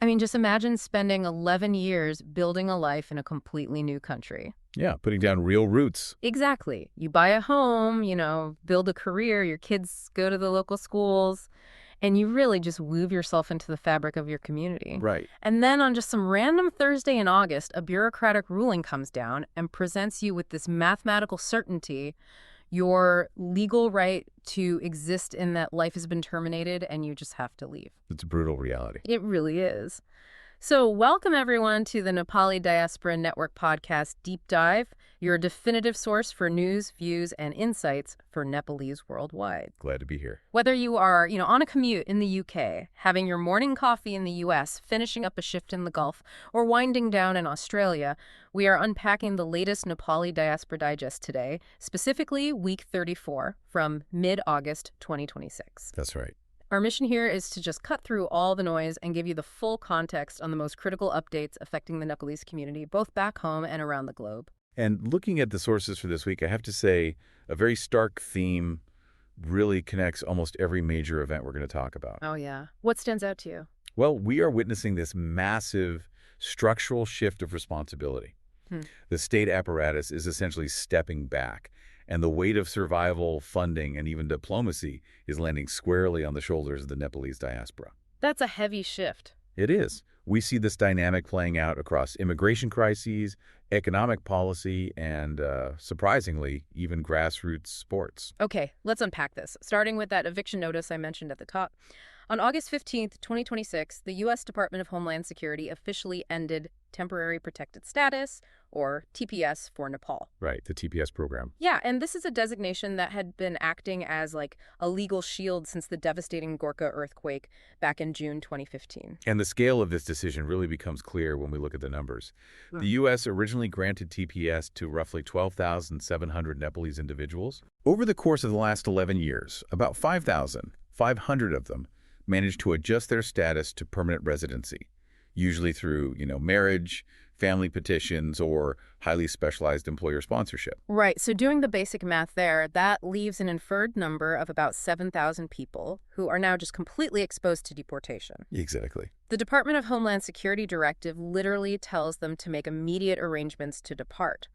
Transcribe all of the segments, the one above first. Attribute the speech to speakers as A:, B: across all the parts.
A: I mean, just imagine spending 11 years building a life in a completely new country.
B: Yeah, putting down real roots.
A: Exactly. You buy a home, build a career, your kids go to the local schools, and you really just weave yourself into the fabric of your community.
B: Right.
A: And then on just some random Thursday in August, a bureaucratic ruling comes down and presents you with this mathematical certainty, your legal right to exist in that life has been terminated and you just have to leave.
B: It's a brutal reality.
A: It really is. So welcome, everyone, to the Nepali Diaspora Network podcast Deep Dive, your definitive source for news, views, and insights for Nepalese worldwide.
B: Glad to be here.
A: Whether you are, on a commute in the UK, having your morning coffee in the US, finishing up a shift in the Gulf, or winding down in Australia, we are unpacking the latest Nepali Diaspora Digest today, specifically week 34 from mid-August 2026.
B: That's right.
A: Our mission here is to just cut through all the noise and give you the full context on the most critical updates affecting the Nepalese community, both back home and around the globe.
B: And looking at the sources for this week, I have to say a very stark theme really connects almost every major event we're going to talk about.
A: Oh, yeah. What stands out to you?
B: Well, we are witnessing this massive structural shift of responsibility. The state apparatus is essentially stepping back, and the weight of survival, funding, and even diplomacy is landing squarely on the shoulders of the Nepalese diaspora.
A: That's a heavy shift.
B: It is. We see this dynamic playing out across immigration crises, economic policy, and, surprisingly, even grassroots sports.
A: Okay, let's unpack this, starting with that eviction notice I mentioned at the top. On August 15th, 2026, the U.S. Department of Homeland Security officially ended Temporary Protected Status, or TPS, for Nepal.
B: Right, the TPS program.
A: Yeah, and this is a designation that had been acting as like a legal shield since the devastating Gorkha earthquake back in June 2015.
B: And the scale of this decision really becomes clear when we look at the numbers. The U.S. originally granted TPS to roughly 12,700 Nepalese individuals. Over the course of the last 11 years, about 5,500 of them managed to adjust their status to permanent residency, usually through, marriage, family petitions, or highly specialized employer sponsorship.
A: Right, so doing the basic math there, that leaves an inferred number of about 7,000 people who are now just completely exposed to deportation.
B: Exactly.
A: The Department of Homeland Security directive literally tells them to make immediate arrangements to depart.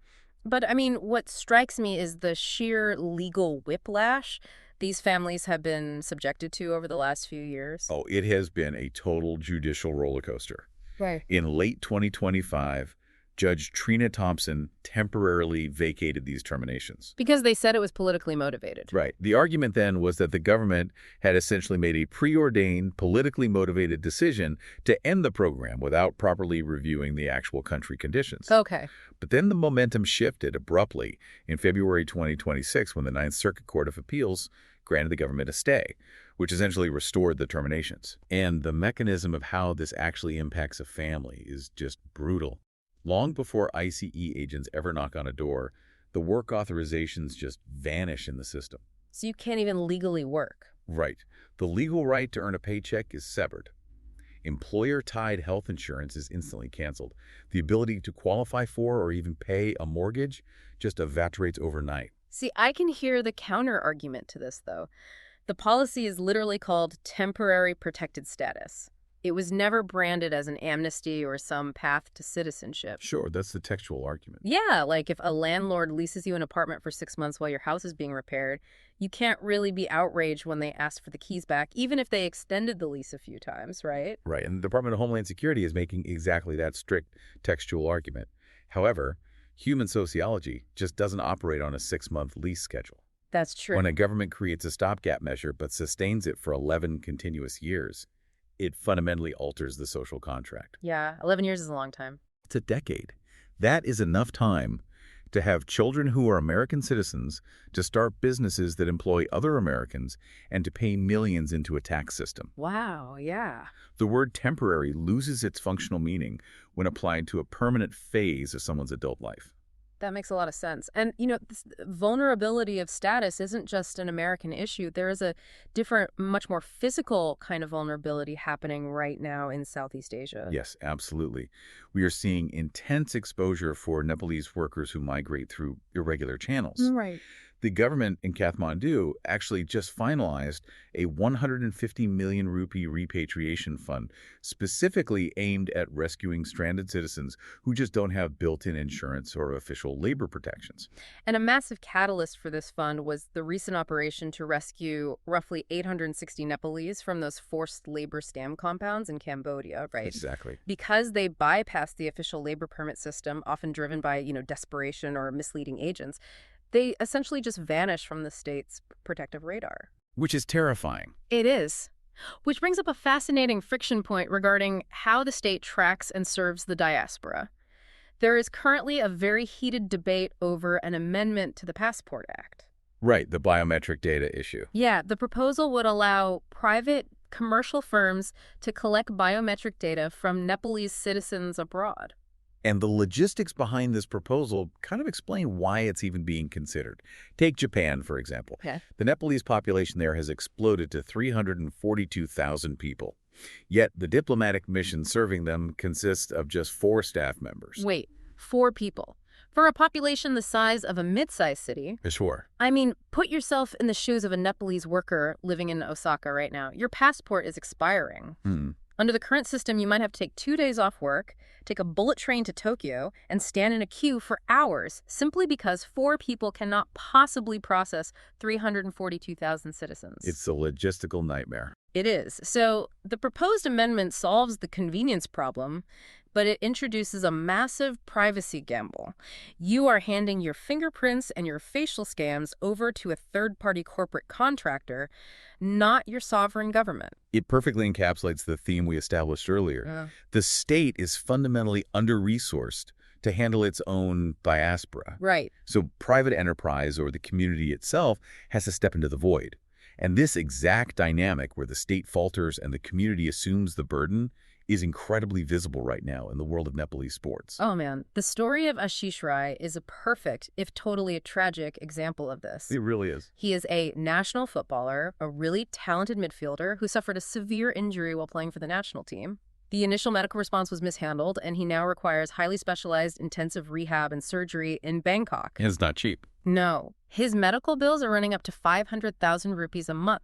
A: But, what strikes me is the sheer legal whiplash these families have been subjected to over the last few years.
B: Oh, it has been a total judicial roller coaster.
A: Right.
B: In late 2025, Judge Trina Thompson temporarily vacated these terminations.
A: Because they said it was politically motivated.
B: Right. The argument then was that the government had essentially made a preordained, politically motivated decision to end the program without properly reviewing the actual country conditions.
A: Okay.
B: But then the momentum shifted abruptly in February 2026 when the Ninth Circuit Court of Appeals granted the government a stay, which essentially restored the terminations. And the mechanism of how this actually impacts a family is just brutal. Long before ICE agents ever knock on a door, the work authorizations just vanish in the system.
A: So you can't even legally work.
B: Right. The legal right to earn a paycheck is severed. Employer-tied health insurance is instantly canceled. The ability to qualify for or even pay a mortgage just evaporates overnight.
A: See, I can hear the counter-argument to this, though. The policy is literally called Temporary Protected Status. It was never branded as an amnesty or some path to citizenship.
B: Sure, that's the textual argument.
A: Yeah, like if a landlord leases you an apartment for 6 months while your house is being repaired, you can't really be outraged when they ask for the keys back, even if they extended the lease a few times, right?
B: Right, and the Department of Homeland Security is making exactly that strict textual argument. However, human sociology just doesn't operate on a 6-month lease schedule.
A: That's true.
B: When a government creates a stopgap measure but sustains it for 11 continuous years, it fundamentally alters the social contract.
A: Yeah, 11 years is a long time.
B: It's a decade. That is enough time to have children who are American citizens to start businesses that employ other Americans and to pay millions into a tax system.
A: Wow, yeah.
B: The word temporary loses its functional meaning when applied to a permanent phase of someone's adult life.
A: That makes a lot of sense. And, this vulnerability of status isn't just an American issue. There is a different, much more physical kind of vulnerability happening right now in Southeast Asia.
B: Yes, absolutely. We are seeing intense exposure for Nepalese workers who migrate through irregular channels.
A: Right.
B: The government in Kathmandu actually just finalized a 150 million rupee repatriation fund specifically aimed at rescuing stranded citizens who just don't have built-in insurance or official labor protections.
A: And a massive catalyst for this fund was the recent operation to rescue roughly 860 Nepalese from those forced labor scam compounds in Cambodia, right?
B: Exactly.
A: Because they bypassed the official labor permit system, often driven by, desperation or misleading agents, they essentially just vanish from the state's protective radar.
B: Which is terrifying.
A: It is. Which brings up a fascinating friction point regarding how the state tracks and serves the diaspora. There is currently a very heated debate over an amendment to the Passport Act.
B: Right, the biometric data issue.
A: Yeah, the proposal would allow private commercial firms to collect biometric data from Nepalese citizens abroad.
B: And the logistics behind this proposal kind of explain why it's even being considered. Take Japan, for example.
A: Okay.
B: The Nepalese population there has exploded to 342,000 people. Yet the diplomatic mission serving them consists of just 4 staff members.
A: Wait, 4 people. For a population the size of a mid-sized city.
B: Sure.
A: I mean, put yourself in the shoes of a Nepalese worker living in Osaka right now. Your passport is expiring. Under the current system, you might have to take 2 days off work, take a bullet train to Tokyo, and stand in a queue for hours simply because 4 people cannot possibly process 342,000 citizens.
B: It's a logistical nightmare.
A: It is. So the proposed amendment solves the convenience problem, but it introduces a massive privacy gamble. You are handing your fingerprints and your facial scans over to a third-party corporate contractor, not your sovereign government.
B: It perfectly encapsulates the theme we established earlier. The state is fundamentally under-resourced to handle its own diaspora.
A: Right.
B: So private enterprise or the community itself has to step into the void. And this exact dynamic where the state falters and the community assumes the burden is incredibly visible right now in the world of Nepalese sports.
A: Oh, man. The story of Ashish Rai is a perfect, if totally tragic, example of this.
B: It really is.
A: He is a national footballer, a really talented midfielder who suffered a severe injury while playing for the national team. The initial medical response was mishandled, and he now requires highly specialized intensive rehab and surgery in Bangkok.
B: And it's not cheap.
A: No. His medical bills are running up to 500,000 rupees a month.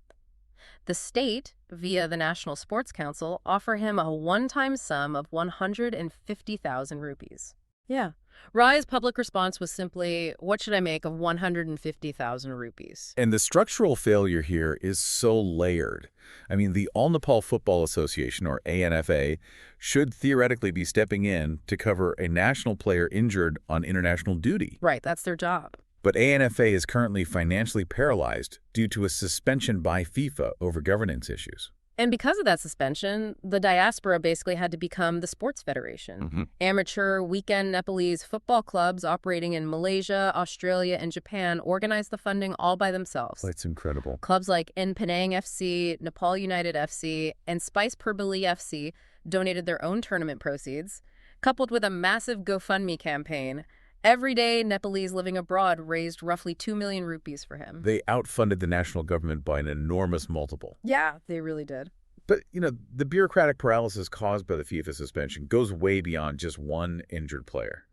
A: The state, via the National Sports Council, offer him a one-time sum of 150,000 rupees. Yeah. Rai's public response was simply, what should I make of 150,000 rupees?
B: And the structural failure here is so layered. I mean, the All Nepal Football Association, or ANFA, should theoretically be stepping in to cover a national player injured on international duty.
A: Right, that's their job.
B: But ANFA is currently financially paralyzed due to a suspension by FIFA over governance issues.
A: And because of that suspension, the diaspora basically had to become the sports federation. Amateur weekend Nepalese football clubs operating in Malaysia, Australia, and Japan organized the funding all by themselves.
B: That's incredible.
A: Clubs like N Penang FC, Nepal United FC, and Spice Purbali FC donated their own tournament proceeds, coupled with a massive GoFundMe campaign. Every day, Nepalese living abroad raised roughly 2 million rupees for him.
B: They outfunded the national government by an enormous multiple.
A: Yeah, they really did.
B: But, the bureaucratic paralysis caused by the FIFA suspension goes way beyond just one injured player.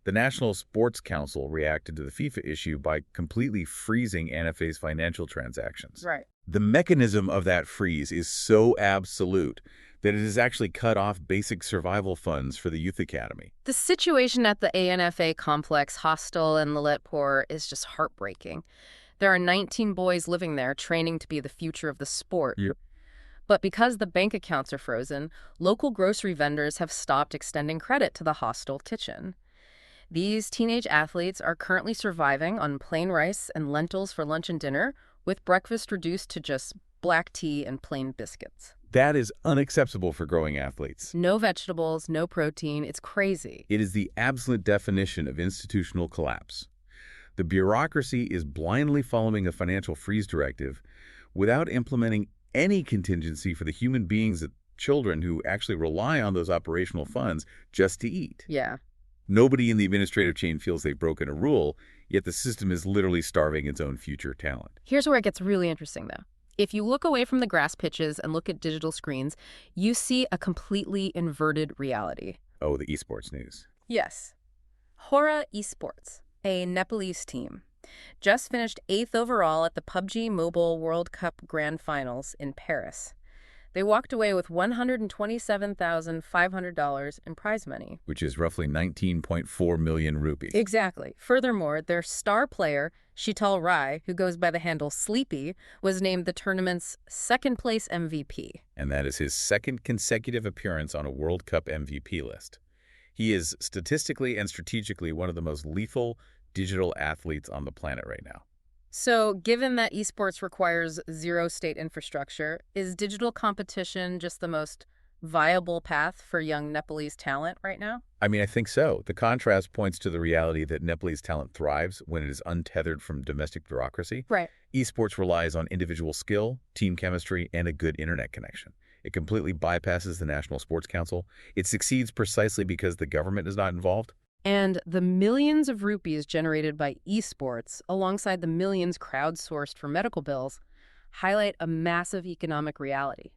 B: The National Sports Council reacted to the FIFA issue by completely freezing ANFA's financial transactions.
A: Right.
B: The mechanism of that freeze is so absolute that it has actually cut off basic survival funds for the youth academy.
A: The situation at the ANFA complex hostel in Lalitpur is just heartbreaking. There are 19 boys living there training to be the future of the sport.
B: Yep.
A: But because the bank accounts are frozen, local grocery vendors have stopped extending credit to the hostel kitchen. These teenage athletes are currently surviving on plain rice and lentils for lunch and dinner, with breakfast reduced to just black tea and plain biscuits.
B: That is unacceptable for growing athletes.
A: No vegetables, no protein. It's crazy.
B: It is the absolute definition of institutional collapse. The bureaucracy is blindly following a financial freeze directive without implementing any contingency for the human beings, children who actually rely on those operational funds just to eat.
A: Yeah.
B: Nobody in the administrative chain feels they've broken a rule, yet the system is literally starving its own future talent.
A: Here's where it gets really interesting, though. If you look away from the grass pitches and look at digital screens, you see a completely inverted reality.
B: Oh, the esports news.
A: Yes. Hora Esports, a Nepalese team, Just finished 8th overall at the PUBG Mobile World Cup Grand Finals in Paris. They walked away with $127,500 in prize money.
B: Which is roughly 19.4 million rupees.
A: Exactly. Furthermore, their star player, Sheetal Rai, who goes by the handle Sleepy, was named the tournament's second-place MVP.
B: And that is his second consecutive appearance on a World Cup MVP list. He is statistically and strategically one of the most lethal digital athletes on the planet right now.
A: So, given that esports requires zero state infrastructure, is digital competition just the most viable path for young Nepalese talent right now?
B: I mean, I think so. The contrast points to the reality that Nepalese talent thrives when it is untethered from domestic bureaucracy.
A: Right.
B: Esports relies on individual skill, team chemistry, and a good internet connection. It completely bypasses the National Sports Council. It succeeds precisely because the government is not involved.
A: And the millions of rupees generated by esports, alongside the millions crowdsourced for medical bills, highlight a massive economic reality.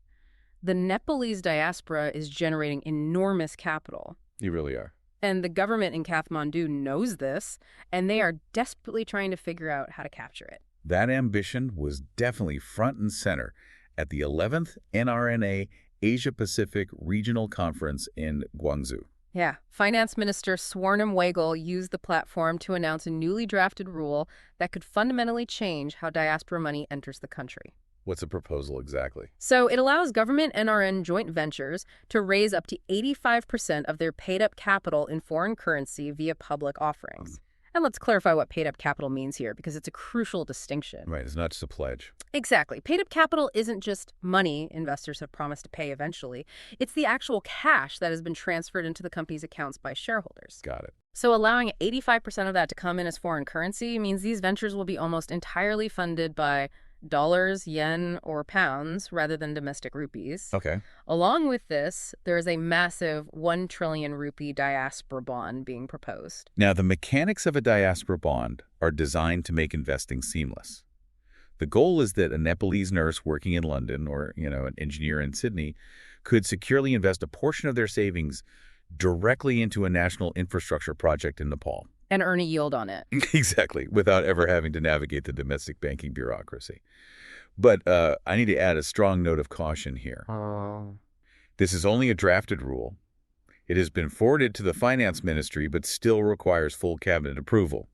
A: The Nepalese diaspora is generating enormous capital.
B: You really are.
A: And the government in Kathmandu knows this, and they are desperately trying to figure out how to capture it.
B: That ambition was definitely front and center at the 11th NRNA Asia-Pacific Regional Conference in Guangzhou.
A: Yeah. Finance Minister Swarnim Weigel used the platform to announce a newly drafted rule that could fundamentally change how diaspora money enters the country.
B: What's the proposal exactly?
A: So it allows government NRN joint ventures to raise up to 85% of their paid-up capital in foreign currency via public offerings. And let's clarify what paid-up capital means here, because it's a crucial distinction.
B: Right, it's not just a pledge.
A: Exactly. Paid-up capital isn't just money investors have promised to pay eventually. It's the actual cash that has been transferred into the company's accounts by shareholders.
B: Got it.
A: So allowing 85% of that to come in as foreign currency means these ventures will be almost entirely funded by dollars, yen, or pounds rather than domestic rupees.
B: Okay.
A: Along with this, there is a massive 1 trillion rupee diaspora bond being proposed.
B: Now, the mechanics of a diaspora bond are designed to make investing seamless. The goal is that a Nepalese nurse working in London or, an engineer in Sydney could securely invest a portion of their savings directly into a national infrastructure project in Nepal.
A: And earn a yield on it.
B: Exactly, without ever having to navigate the domestic banking bureaucracy. But I need to add a strong note of caution here. This is only a drafted rule. It has been forwarded to the Finance Ministry, but still requires full cabinet approval.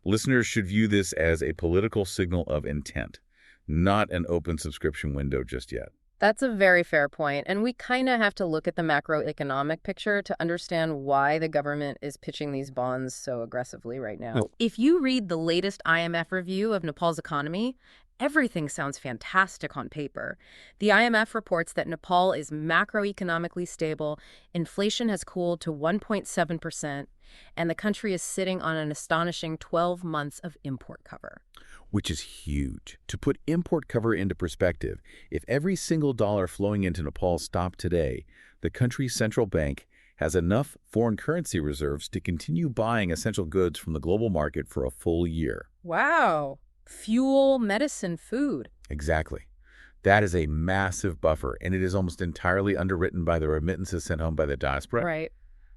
B: Listeners should view this as a political signal of intent, not an open subscription window just yet.
A: That's a very fair point, and we kind of have to look at the macroeconomic picture to understand why the government is pitching these bonds so aggressively right now. If you read the latest IMF review of Nepal's economy, everything sounds fantastic on paper. The IMF reports that Nepal is macroeconomically stable, inflation has cooled to 1.7%, and the country is sitting on an astonishing 12 months of import cover.
B: Which is huge. To put import cover into perspective, if every single dollar flowing into Nepal stopped today, the country's central bank has enough foreign currency reserves to continue buying essential goods from the global market for a full year.
A: Wow. Fuel, medicine, food.
B: Exactly. That is a massive buffer, and it is almost entirely underwritten by the remittances sent home by the diaspora.
A: Right.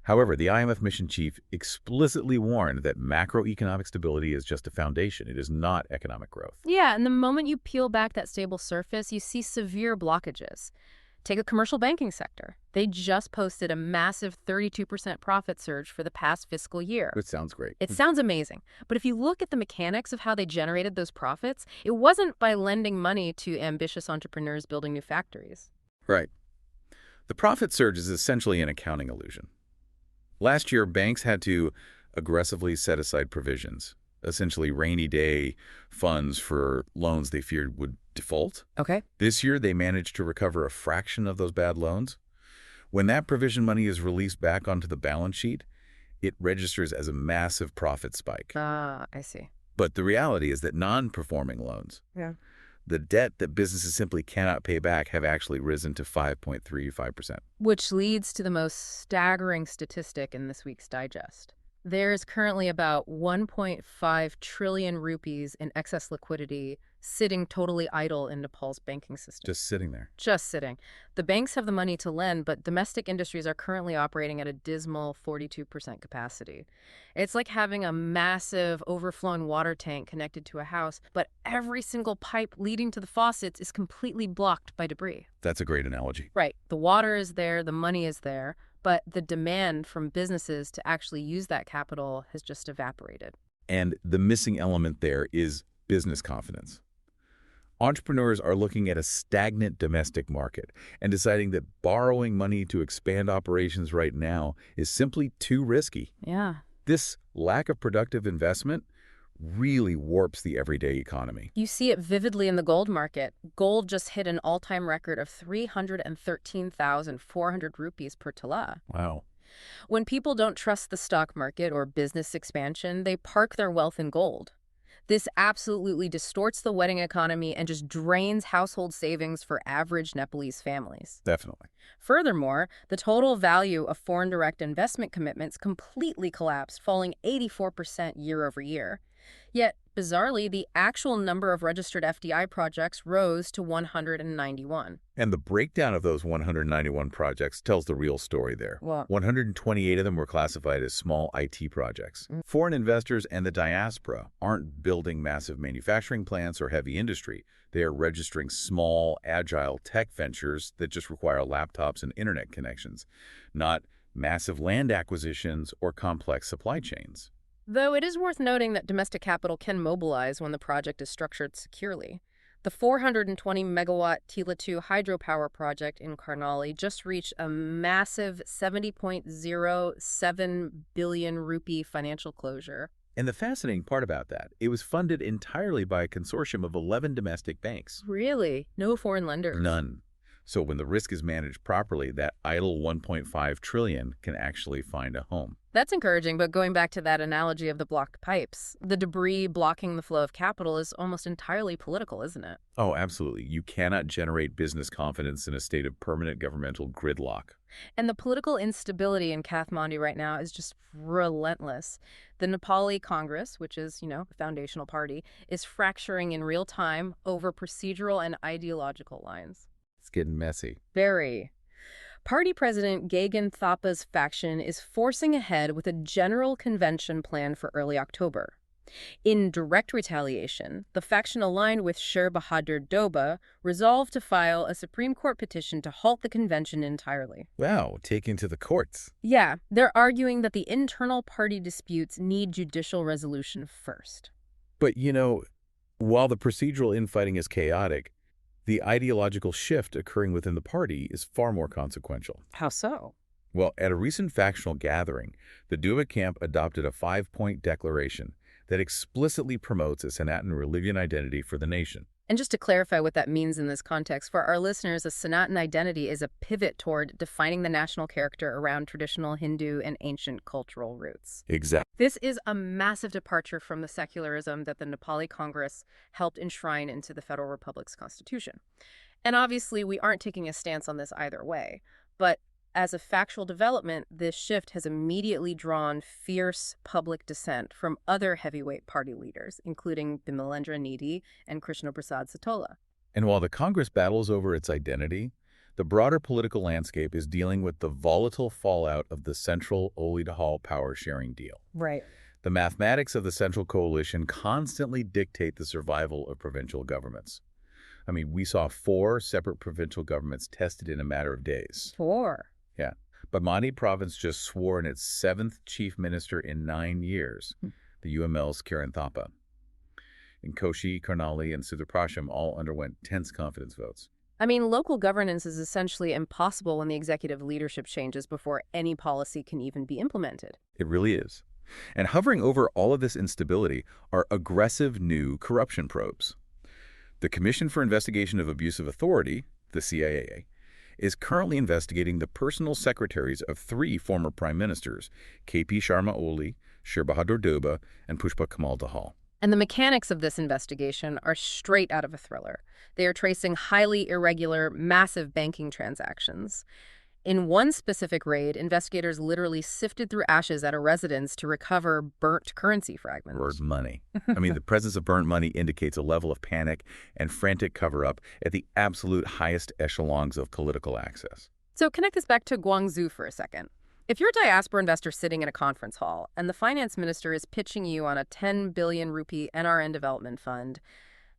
B: However, the IMF mission chief explicitly warned that macroeconomic stability is just a foundation. It is not economic growth.
A: Yeah, and the moment you peel back that stable surface, you see severe blockages. Take the commercial banking sector. They just posted a massive 32% profit surge for the past fiscal year.
B: It sounds great.
A: It sounds amazing. But if you look at the mechanics of how they generated those profits, it wasn't by lending money to ambitious entrepreneurs building new factories.
B: Right. The profit surge is essentially an accounting illusion. Last year, banks had to aggressively set aside provisions, essentially rainy day funds for loans they feared would default.
A: Okay.
B: This year, they managed to recover a fraction of those bad loans. When that provision money is released back onto the balance sheet, it registers as a massive profit spike.
A: I see.
B: But the reality is that non-performing loans, the debt that businesses simply cannot pay back, have actually risen to 5.35%.
A: Which leads to the most staggering statistic in this week's digest. There is currently about 1.5 trillion rupees in excess liquidity sitting totally idle in Nepal's banking system.
B: Just sitting there.
A: Just sitting. The banks have the money to lend, but domestic industries are currently operating at a dismal 42% capacity. It's like having a massive overflowing water tank connected to a house, but every single pipe leading to the faucets is completely blocked by debris.
B: That's a great analogy.
A: Right. The water is there, the money is there, but the demand from businesses to actually use that capital has just evaporated.
B: And the missing element there is business confidence. Entrepreneurs are looking at a stagnant domestic market and deciding that borrowing money to expand operations right now is simply too risky.
A: Yeah.
B: This lack of productive investment really warps the everyday economy.
A: You see it vividly in the gold market. Gold just hit an all-time record of 313,400 rupees per tala.
B: Wow.
A: When people don't trust the stock market or business expansion, they park their wealth in gold. This absolutely distorts the wedding economy and just drains household savings for average Nepalese families.
B: Definitely.
A: Furthermore, the total value of foreign direct investment commitments completely collapsed, falling 84% year over year. Yet, bizarrely, the actual number of registered FDI projects rose to 191.
B: And the breakdown of those 191 projects tells the real story there.
A: Well,
B: 128 of them were classified as small IT projects. Foreign investors and the diaspora aren't building massive manufacturing plants or heavy industry. They are registering small, agile tech ventures that just require laptops and internet connections, not massive land acquisitions or complex supply chains.
A: though it is worth noting that domestic capital can mobilize when the project is structured securely. The 420-megawatt Tila 2 hydropower project in Karnali just reached a massive 70.07 billion rupee financial closure.
B: And the fascinating part about that, it was funded entirely by a consortium of 11 domestic banks.
A: Really? No foreign lenders?
B: None. So when the risk is managed properly, that idle 1.5 trillion can actually find a home.
A: That's encouraging, but going back to that analogy of the blocked pipes, the debris blocking the flow of capital is almost entirely political, isn't it?
B: Oh, absolutely. You cannot generate business confidence in a state of permanent governmental gridlock.
A: And the political instability in Kathmandu right now is just relentless. The Nepali Congress, which is, the foundational party, is fracturing in real time over procedural and ideological lines.
B: It's getting messy.
A: Very. Party President Gagan Thapa's faction is forcing ahead with a general convention planned for early October. In direct retaliation, the faction aligned with Sher Bahadur Doba resolved to file a Supreme Court petition to halt the convention entirely.
B: Wow, taken to the courts.
A: Yeah, they're arguing that the internal party disputes need judicial resolution first.
B: But, while the procedural infighting is chaotic, the ideological shift occurring within the party is far more consequential.
A: How so?
B: Well, at a recent factional gathering, the Duba camp adopted a 5-point declaration that explicitly promotes a Sanatan religion identity for the nation.
A: And just to clarify what that means in this context, for our listeners, a Sanatan identity is a pivot toward defining the national character around traditional Hindu and ancient cultural roots.
B: Exactly.
A: This is a massive departure from the secularism that the Nepali Congress helped enshrine into the Federal Republic's constitution. And obviously, we aren't taking a stance on this either way, but as a factual development, this shift has immediately drawn fierce public dissent from other heavyweight party leaders, including Bimalendra Nidhi and Krishna Prasad Satola.
B: And while the Congress battles over its identity, the broader political landscape is dealing with the volatile fallout of the Central Oli-Dahal power-sharing deal.
A: Right.
B: The mathematics of the Central Coalition constantly dictate the survival of provincial governments. I mean, we saw 4 separate provincial governments tested in a matter of days.
A: 4?
B: Yeah. But Madhya Province just swore in its 7th chief minister in 9 years, the UML's Kiran Thapa. And Koshi, Karnali, and Sudarprasham all underwent tense confidence votes.
A: I mean, local governance is essentially impossible when the executive leadership changes before any policy can even be implemented.
B: It really is. And hovering over all of this instability are aggressive new corruption probes. The Commission for Investigation of Abuse of Authority, the CIA, is currently investigating the personal secretaries of 3 former prime ministers, KP Sharma Oli, Sher Bahadur Doba, and Pushpa Kamal Dahal.
A: And the mechanics of this investigation are straight out of a thriller. They are tracing highly irregular, massive banking transactions. In one specific raid, investigators literally sifted through ashes at a residence to recover burnt currency
B: Word
A: fragments.
B: money. I mean, the presence of burnt money indicates a level of panic and frantic cover-up at the absolute highest echelons of political access.
A: So connect this back to Guangzhou for a second. If you're a diaspora investor sitting in a conference hall and the finance minister is pitching you on a 10 billion rupee NRN development fund,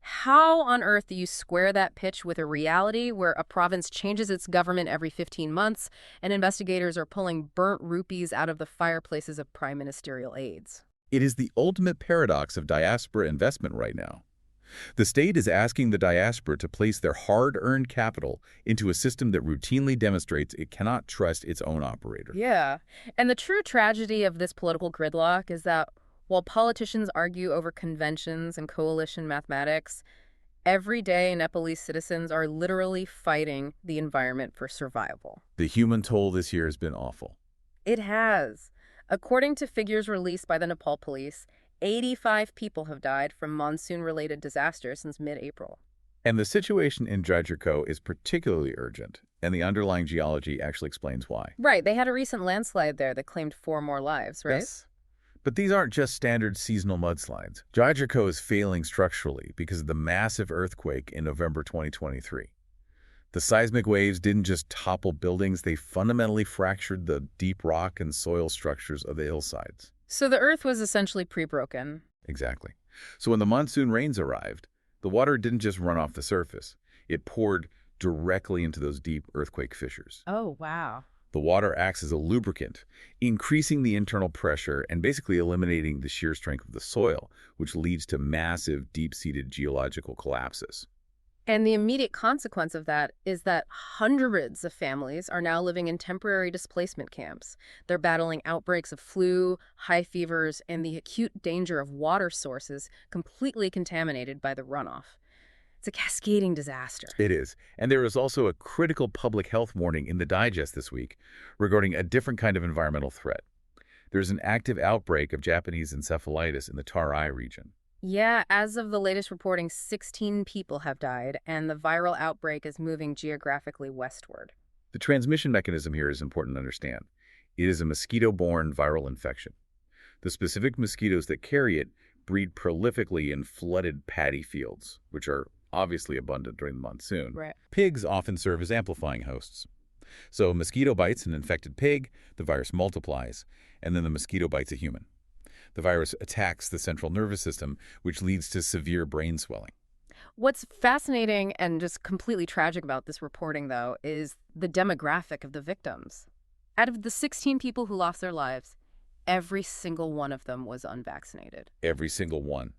A: how on earth do you square that pitch with a reality where a province changes its government every 15 months and investigators are pulling burnt rupees out of the fireplaces of prime ministerial aides?
B: It is the ultimate paradox of diaspora investment right now. The state is asking the diaspora to place their hard-earned capital into a system that routinely demonstrates it cannot trust its own operator.
A: Yeah. And the true tragedy of this political gridlock is that while politicians argue over conventions and coalition mathematics, every day Nepalese citizens are literally fighting the environment for survival.
B: The human toll this year has been awful.
A: It has. According to figures released by the Nepal police, 85 people have died from monsoon-related disasters since mid-April.
B: And the situation in Guangzhou is particularly urgent, and the underlying geology actually explains why.
A: Right, they had a recent landslide there that claimed 4 more lives, right?
B: Yes. But these aren't just standard seasonal mudslides. Guangzhou is failing structurally because of the massive earthquake in November 2023. The seismic waves didn't just topple buildings, they fundamentally fractured the deep rock and soil structures of the hillsides.
A: So the earth was essentially pre-broken.
B: Exactly. So when the monsoon rains arrived, the water didn't just run off the surface. It poured directly into those deep earthquake fissures.
A: Oh, wow.
B: The water acts as a lubricant, increasing the internal pressure and basically eliminating the shear strength of the soil, which leads to massive, deep-seated geological collapses.
A: And the immediate consequence of that is that hundreds of families are now living in temporary displacement camps. They're battling outbreaks of flu, high fevers, and the acute danger of water sources completely contaminated by the runoff. It's a cascading disaster.
B: It is. And there is also a critical public health warning in the digest this week regarding a different kind of environmental threat. There's an active outbreak of Japanese encephalitis in the Tarai region.
A: Yeah, as of the latest reporting, 16 people have died, and the viral outbreak is moving geographically westward.
B: The transmission mechanism here is important to understand. It is a mosquito-borne viral infection. The specific mosquitoes that carry it breed prolifically in flooded paddy fields, which are obviously abundant during the monsoon.
A: Right.
B: Pigs often serve as amplifying hosts. So a mosquito bites an infected pig, the virus multiplies, and then the mosquito bites a human. The virus attacks the central nervous system, which leads to severe brain swelling.
A: What's fascinating and just completely tragic about this reporting, though, is the demographic of the victims. Out of the 16 people who lost their lives, every single one of them was unvaccinated.
B: Every single one.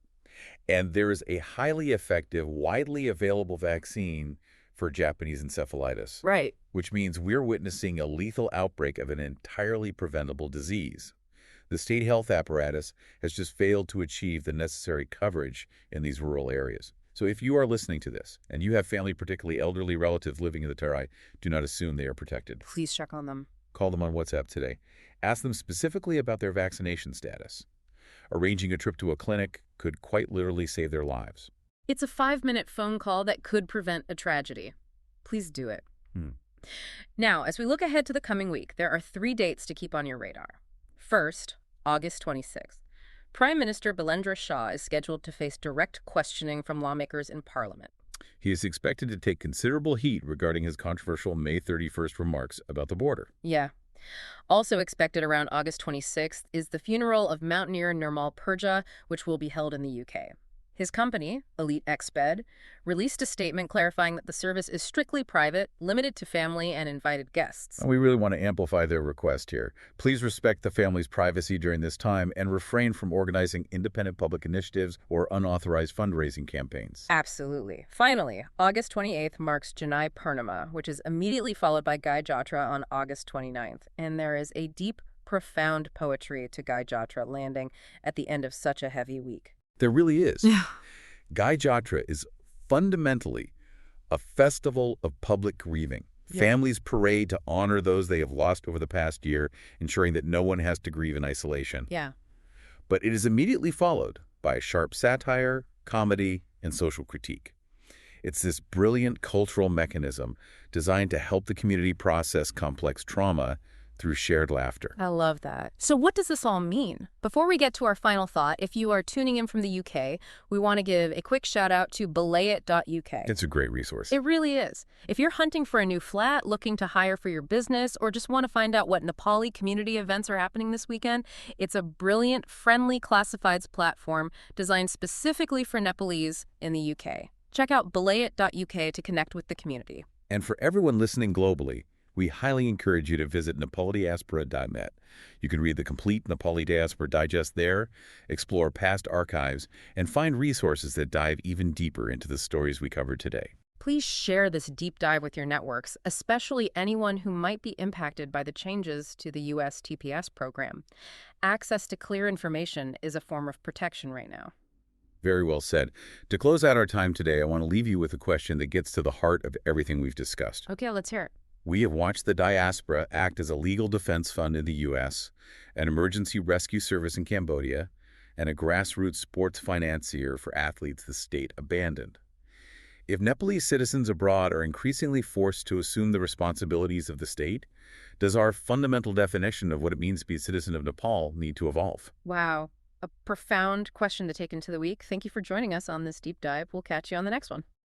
B: And there is a highly effective, widely available vaccine for Japanese encephalitis.
A: Right.
B: Which means we're witnessing a lethal outbreak of an entirely preventable disease. The state health apparatus has just failed to achieve the necessary coverage in these rural areas. So if you are listening to this and you have family, particularly elderly relatives living in the Tarai, do not assume they are protected.
A: Please check on them.
B: Call them on WhatsApp today. Ask them specifically about their vaccination status. Arranging a trip to a clinic could quite literally save their lives.
A: It's a 5-minute phone call that could prevent a tragedy. Please do it. Now, as we look ahead to the coming week, there are 3 dates to keep on your radar. First, August 26th. Prime Minister Bilendra Shah is scheduled to face direct questioning from lawmakers in Parliament.
B: He is expected to take considerable heat regarding his controversial May 31st remarks about the border.
A: Yeah. Also expected around August 26th is the funeral of mountaineer Nirmal Purja, which will be held in the UK. His company, Elite Exped, released a statement clarifying that the service is strictly private, limited to family and invited guests.
B: We really want to amplify their request here. Please respect the family's privacy during this time and refrain from organizing independent public initiatives or unauthorized fundraising campaigns.
A: Absolutely. Finally, August 28th marks Janai Purnima, which is immediately followed by Gai Jatra on August 29th. And there is a deep, profound poetry to Gai Jatra landing at the end of such a heavy week.
B: There really is.
A: Yeah.
B: Gai Jatra is fundamentally a festival of public grieving. Yeah. Families parade to honor those they have lost over the past year, ensuring that no one has to grieve in isolation.
A: Yeah.
B: But it is immediately followed by sharp satire, comedy, and social critique. It's this brilliant cultural mechanism designed to help the community process complex trauma through shared laughter.
A: I love that. So what does this all mean? Before we get to our final thought, if you are tuning in from the UK, we want to give a quick shout out to belayit.uk.
B: It's a great resource.
A: It really is. If you're hunting for a new flat, looking to hire for your business, or just want to find out what Nepali community events are happening this weekend, it's a brilliant, friendly classifieds platform designed specifically for Nepalese in the UK. Check out belayit.uk to connect with the community.
B: And for everyone listening globally, we highly encourage you to visit nepalidiaspora.net. You can read the complete Nepali Diaspora Digest there, explore past archives, and find resources that dive even deeper into the stories we covered today.
A: Please share this deep dive with your networks, especially anyone who might be impacted by the changes to the US TPS program. Access to clear information is a form of protection right now.
B: Very well said. To close out our time today, I want to leave you with a question that gets to the heart of everything we've discussed.
A: Okay, let's hear it.
B: We have watched the diaspora act as a legal defense fund in the U.S., an emergency rescue service in Cambodia, and a grassroots sports financier for athletes the state abandoned. If Nepalese citizens abroad are increasingly forced to assume the responsibilities of the state, does our fundamental definition of what it means to be a citizen of Nepal need to evolve?
A: Wow. A profound question to take into the week. Thank you for joining us on this deep dive. We'll catch you on the next one.